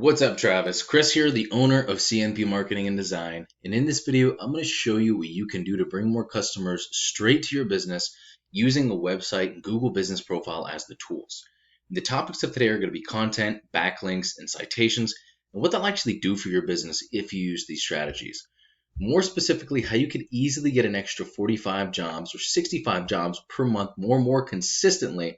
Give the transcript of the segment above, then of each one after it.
What's up, Travis? Chris here, the owner of CNP Marketing and Design. And in this video, I'm going to show you what you can do to bring more customers straight to your business using a website and Google Business Profile as the tools. The topics of today are going to be content, backlinks, and citations, and what they'll actually do for your business if you use these strategies. More specifically, how you can easily get an extra 45 jobs or 65 jobs per month more consistently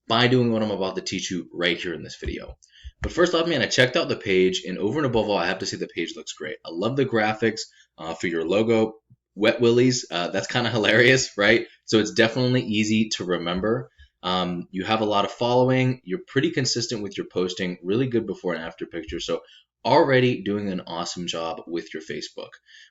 by doing what I'm about to teach you right here in this video. But first off, man, I checked out the page, and over and above all, I have to say the page looks great. I love the graphics for your logo. Wet Willies, that's kind of hilarious, right? So it's definitely easy to remember. You have a lot of following. You're pretty consistent with your posting, really good before and after pictures. So already doing an awesome job with your Facebook.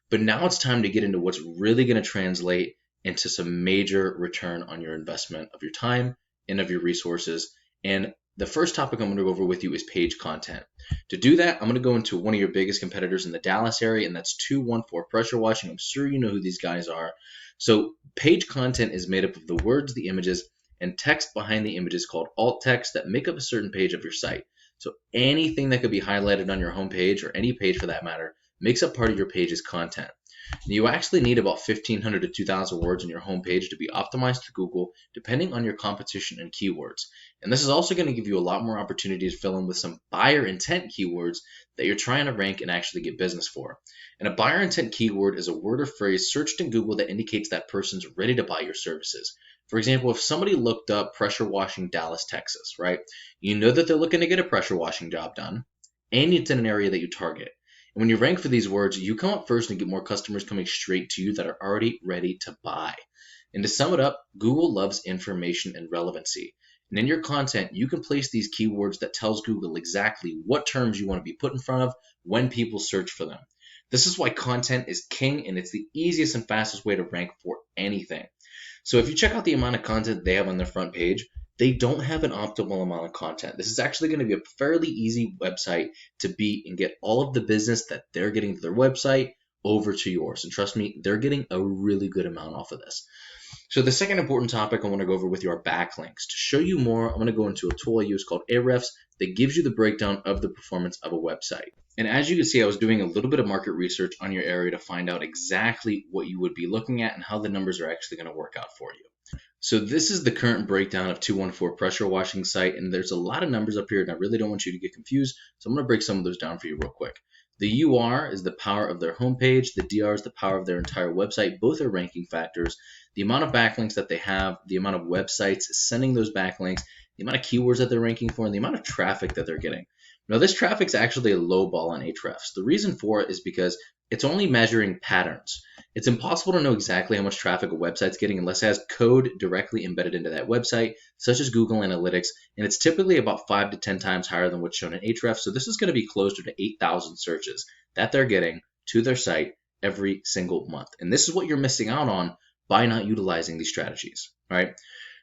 But now it's time to get into what's really going to translate into some major return on your investment of your time and of your resources. And the first topic I'm going to go over with you is page content. To do that, I'm going to go into one of your biggest competitors in the Dallas area, and that's 214 Pressure Washing. I'm sure you know who these guys are. So page content is made up of the words, the images, and text behind the images called alt text that make up a certain page of your site. So anything that could be highlighted on your homepage, or any page for that matter, makes up part of your page's content. Now, you actually need about 1,500 to 2,000 words on your homepage to be optimized to Google, depending on your competition and keywords. And this is also going to give you a lot more opportunity to fill in with some buyer intent keywords that you're trying to rank and actually get business for. And a buyer intent keyword is a word or phrase searched in Google that indicates that person's ready to buy your services. For example, if somebody looked up pressure washing Dallas, Texas, right? You know that they're looking to get a pressure washing job done, and it's in an area that you target. And when you rank for these words, you come up first and get more customers coming straight to you that are already ready to buy. And to sum it up, Google loves information and relevancy. And in your content, you can place these keywords that tells Google exactly what terms you want to be put in front of when people search for them. This is why content is king, and it's the easiest and fastest way to rank for anything. So if you check out the amount of content they have on their front page, they don't have an optimal amount of content. This is actually going to be a fairly easy website to beat and get all of the business that they're getting to their website over to yours. And trust me, they're getting a really good amount off of this. So the second important topic I want to go over with you are backlinks. To show you more, I'm going to go into a tool I use called Ahrefs that gives you the breakdown of the performance of a website. And as you can see, I was doing a little bit of market research on your area to find out exactly what you would be looking at and how the numbers are actually going to work out for you. So this is the current breakdown of 214 Pressure Washing site, and there's a lot of numbers up here, and I really don't want you to get confused, so I'm going to break some of those down for you real quick. The UR is the power of their homepage, the DR is the power of their entire website. Both are ranking factors. The amount of backlinks that they have, the amount of websites sending those backlinks, the amount of keywords that they're ranking for, and the amount of traffic that they're getting. Now, this traffic's actually a low ball on Ahrefs. The reason for it is because it's only measuring patterns. It's impossible to know exactly how much traffic a website's getting unless it has code directly embedded into that website, such as Google Analytics, and it's typically about 5 to 10 times higher than what's shown in Ahrefs. So this is going to be closer to 8,000 searches that they're getting to their site every single month. And this is what you're missing out on by not utilizing these strategies, right?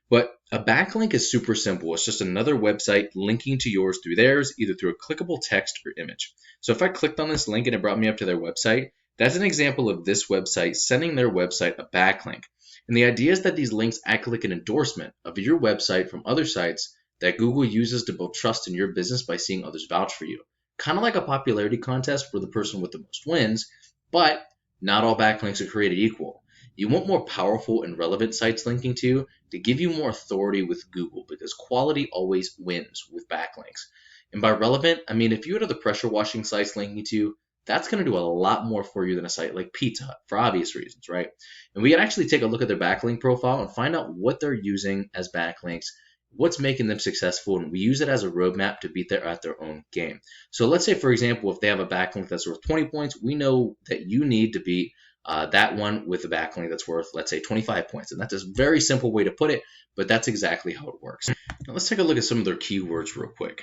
But a backlink is super simple. It's just another website linking to yours through theirs, either through a clickable text or image. So if I clicked on this link and it brought me up to their website, that's an example of this website sending their website a backlink. And the idea is that these links act like an endorsement of your website from other sites that Google uses to build trust in your business by seeing others vouch for you. Kind of like a popularity contest where the person with the most wins, but not all backlinks are created equal. You want more powerful and relevant sites linking to you to give you more authority with Google, because quality always wins with backlinks. And by relevant, I mean if you had other pressure washing sites linking to you, that's going to do a lot more for you than a site like Pizza Hut for obvious reasons, right? And we can actually take a look at their backlink profile and find out what they're using as backlinks, what's making them successful, and we use it as a roadmap to beat at their own game. So let's say, for example, if they have a backlink that's worth 20 points, we know that you need to beat that one with a backlink that's worth, let's say, 25 points. And that's a very simple way to put it, but that's exactly how it works. Now let's take a look at some of their keywords real quick.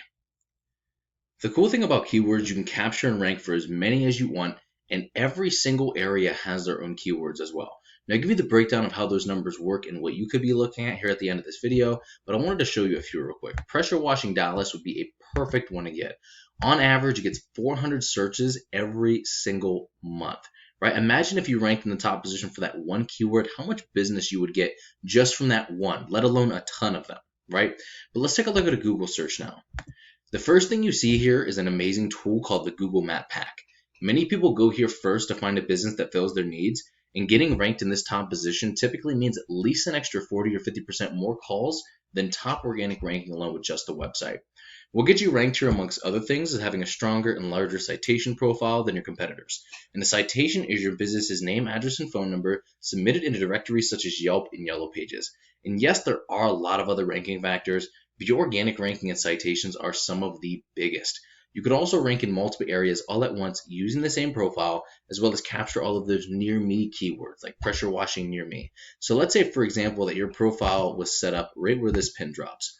The cool thing about keywords, you can capture and rank for as many as you want, and every single area has their own keywords as well. Now, I'll give you the breakdown of how those numbers work and what you could be looking at here at the end of this video, but I wanted to show you a few real quick. Pressure washing Dallas would be a perfect one to get. On average, it gets 400 searches every single month. Right? Imagine if you ranked in the top position for that one keyword, how much business you would get just from that one, let alone a ton of them, right? But let's take a look at a Google search now. The first thing you see here is an amazing tool called the Google Map Pack. Many people go here first to find a business that fills their needs, and getting ranked in this top position typically means at least an extra 40 or 50% more calls than top organic ranking alone with just a website. What gets you ranked here amongst other things is having a stronger and larger citation profile than your competitors. And the citation is your business's name, address, and phone number submitted into directories such as Yelp and Yellow Pages. And yes, there are a lot of other ranking factors, but your organic ranking and citations are some of the biggest. You could also rank in multiple areas all at once using the same profile, as well as capture all of those near me keywords like pressure washing near me. So let's say, for example, that your profile was set up right where this pin drops.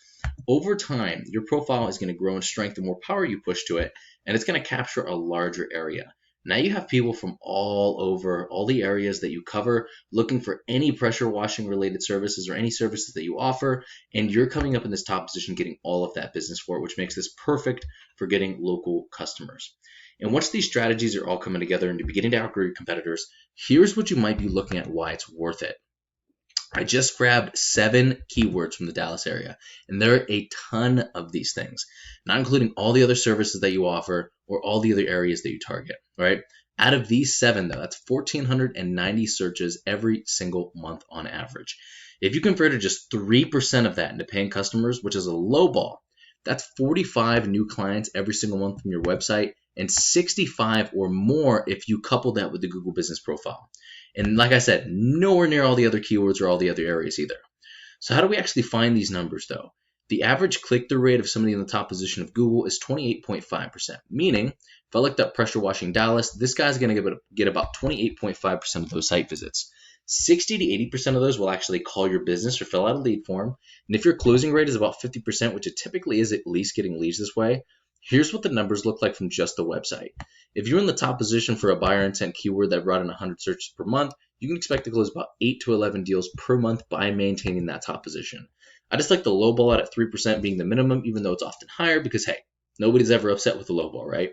Over time, your profile is going to grow in strength the more power you push to it, and it's going to capture a larger area. Now you have people from all over, all the areas that you cover, looking for any pressure washing related services or any services that you offer, and you're coming up in this top position getting all of that business for it, which makes this perfect for getting local customers. And once these strategies are all coming together and you're beginning to outgrow your competitors, here's what you might be looking at why it's worth it. I just grabbed 7 keywords from the Dallas area, and there are a ton of these things, not including all the other services that you offer or all the other areas that you target, right? Out of these 7, though, that's 1,490 searches every single month on average. If you converted just 3% of that into paying customers, which is a low ball, that's 45 new clients every single month from your website, and 65 or more if you couple that with the Google Business Profile. And like I said, nowhere near all the other keywords or all the other areas either. So how do we actually find these numbers though? The average click-through rate of somebody in the top position of Google is 28.5%, meaning if I looked up pressure washing Dallas, this guy's going to get about 28.5% of those site visits. 60 to 80% of those will actually call your business or fill out a lead form. And if your closing rate is about 50%, which it typically is at least getting leads this way, here's what the numbers look like from just the website. If you're in the top position for a buyer intent keyword that brought in 100 searches per month, you can expect to close about 8 to 11 deals per month by maintaining that top position. I just like the low ball out at 3% being the minimum, even though it's often higher because, hey, nobody's ever upset with the low ball, right?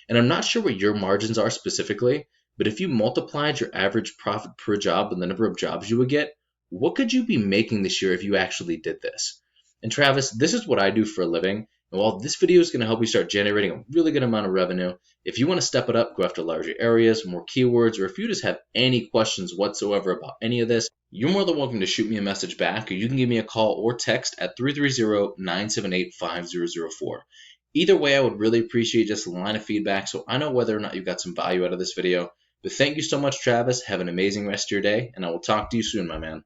And I'm not sure what your margins are specifically, but if you multiplied your average profit per job and the number of jobs you would get, what could you be making this year if you actually did this? And Travis, this is what I do for a living. And while this video is going to help you start generating a really good amount of revenue, if you want to step it up, go after larger areas, more keywords, or if you just have any questions whatsoever about any of this, you're more than welcome to shoot me a message back, or you can give me a call or text at 330-978-5004. Either way, I would really appreciate just a line of feedback so I know whether or not you got some value out of this video. But thank you so much, Travis. Have an amazing rest of your day, and I will talk to you soon, my man.